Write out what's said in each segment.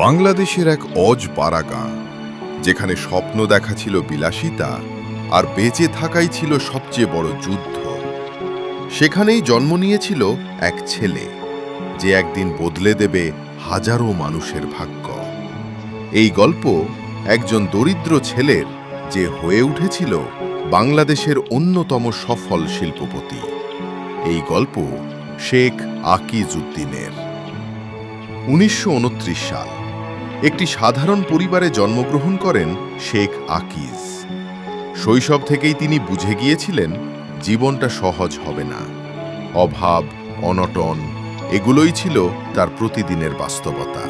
বাংলাদেশের এক অজপাড়া যেখানে স্বপ্ন দেখা ছিল বিলাসিতা আর বেঁচে থাকাই ছিল সবচেয়ে বড় যুদ্ধ। সেখানেই জন্ম নিয়েছিল এক ছেলে যে একদিন বদলে দেবে হাজারো মানুষের ভাগ্য। এই গল্প একজন দরিদ্র ছেলের যে হয়ে উঠেছিল বাংলাদেশের অন্যতম সফল শিল্পপতি। এই গল্প শেখ আকিজ উদ্দিনের। 1929 সাল একটি সাধারণ পরিবারে জন্মগ্রহণ করেন শেখ আকিজ। শৈশব থেকেই তিনি বুঝে গিয়েছিলেন জীবনটা সহজ হবে না। অভাব, অনটন এগুলোই ছিল তার প্রতিদিনের বাস্তবতা।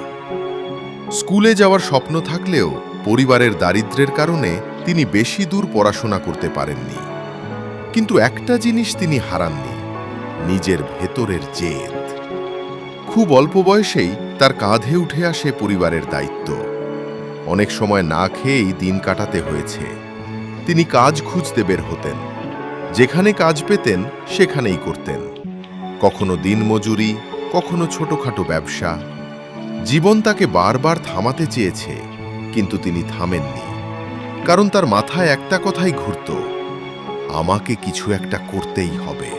স্কুলে যাওয়ার স্বপ্ন থাকলেও পরিবারের দারিদ্র্যের কারণে তিনি বেশি দূর পড়াশোনা করতে পারেননি। কিন্তু একটা জিনিস তিনি হারাননি, নিজের ভেতরের জেদ। খুব অল্প বয়সেই তার কাঁধে উঠে আসে পরিবারের দায়িত্ব। অনেক সময় না খেয়েই দিন কাটাতে হয়েছে। তিনি কাজ খুঁজতে বের হতেন, যেখানে কাজ পেতেন সেখানেই করতেন। কখনো দিনমজুরি, কখনো ছোটখাটো ব্যবসা। জীবন তাকে বারবার থামাতে চেয়েছে, কিন্তু তিনি থামেননি। কারণ তার মাথায় একটা কথাই ঘুরত, আমাকে কিছু একটা করতেই হবে।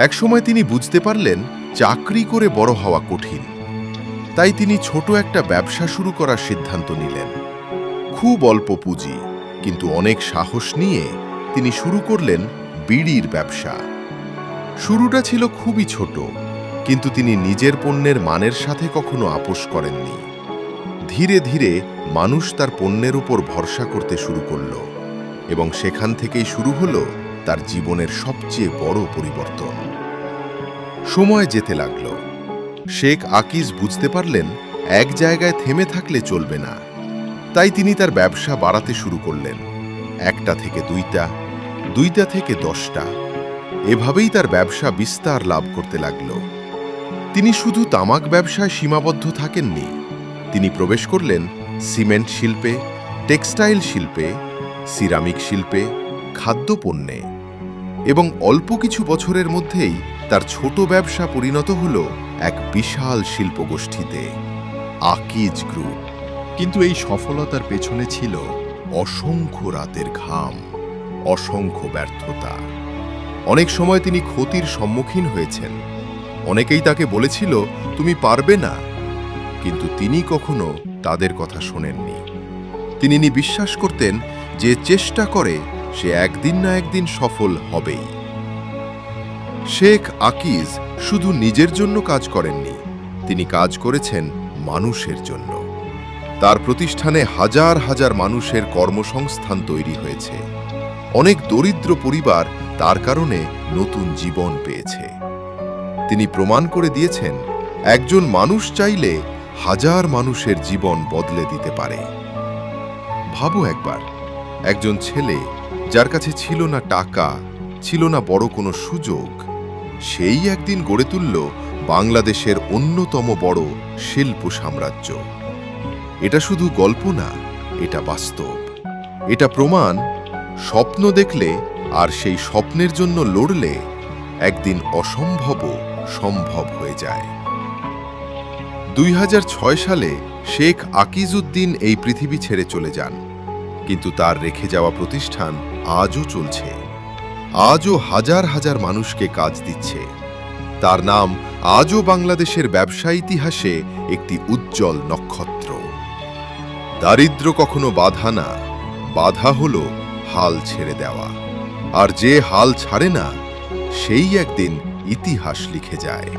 একসময় তিনি বুঝতে পারলেন চাকরি করে বড় হওয়া কঠিন। তাই তিনি ছোট একটা ব্যবসা শুরু করার সিদ্ধান্ত নিলেন। খুব অল্প পুঁজি, কিন্তু অনেক সাহস নিয়ে তিনি শুরু করলেন বিড়ির ব্যবসা। শুরুটা ছিল খুবই ছোট, কিন্তু তিনি নিজের পণ্যের মানের সাথে কখনো আপোস করেননি। ধীরে ধীরে মানুষ তার পণ্যের উপর ভরসা করতে শুরু করল, এবং সেখান থেকেই শুরু হলো তার জীবনের সবচেয়ে বড় পরিবর্তন। সময় যেতে লাগল। শেখ আকিজ বুঝতে পারলেন এক জায়গায় থেমে থাকলে চলবে না। তাই তিনি তার ব্যবসা বাড়াতে শুরু করলেন। 1টা থেকে 2টা, 2টা থেকে 10টা। এভাবেই তার ব্যবসা বিস্তার লাভ করতে লাগল। তিনি শুধু তামাক ব্যবসায় সীমাবদ্ধ থাকেননি। তিনি প্রবেশ করলেন সিমেন্ট শিল্পে, টেক্সটাইল শিল্পে, সিরামিক শিল্পে, খাদ্যপণ্যে, এবং অল্প কিছু বছরের মধ্যেই তার ছোট ব্যবসা পরিণত হল এক বিশাল শিল্পগোষ্ঠীতে, আকিজ গ্রুপ। কিন্তু এই সফলতার পেছনে ছিল অসংখ্য রাতের ঘাম, অসংখ্য ব্যর্থতা। অনেক সময় তিনি ক্ষতির সম্মুখীন হয়েছেন। অনেকেই তাকে বলেছিল, তুমি পারবে না। কিন্তু তিনি কখনো তাদের কথা শোনেননি। তিনি বিশ্বাস করতেন, যে চেষ্টা করে সে একদিন না একদিন সফল হবেই। শেখ আকিজ শুধু নিজের জন্য কাজ করেননি, তিনি কাজ করেছেন মানুষের জন্য। তার প্রতিষ্ঠানে হাজার হাজার মানুষের কর্মসংস্থান তৈরি হয়েছে। অনেক দরিদ্র পরিবার তার কারণে নতুন জীবন পেয়েছে। তিনি প্রমাণ করে দিয়েছেন, একজন মানুষ চাইলে হাজার মানুষের জীবন বদলে দিতে পারে। ভাবো একবার, একজন ছেলে যার কাছে ছিল না টাকা, ছিল না বড় কোনো সুযোগ, সেই একদিন গড়ে তুলল বাংলাদেশের অন্যতম বড় শিল্প সাম্রাজ্য। এটা শুধু গল্প না, এটা বাস্তব। এটা প্রমাণ, স্বপ্ন দেখলে আর সেই স্বপ্নের জন্য লড়লে একদিন অসম্ভবও সম্ভব হয়ে যায়। 2006 সালে শেখ আকিজ উদ্দিন এই পৃথিবী ছেড়ে চলে যান, কিন্তু তার রেখে যাওয়া প্রতিষ্ঠান আজও চলছে। আজও হাজার হাজার মানুষকে কাজ দিচ্ছে। তার নাম আজও বাংলাদেশের ব্যবসা ইতিহাসে একটি উজ্জ্বল নক্ষত্র। দারিদ্র্য কখনো বাধা না, বাধা হলো হাল ছেড়ে দেওয়া। আর যে হাল ছাড়ে না, সেই একদিন ইতিহাস লিখে যায়।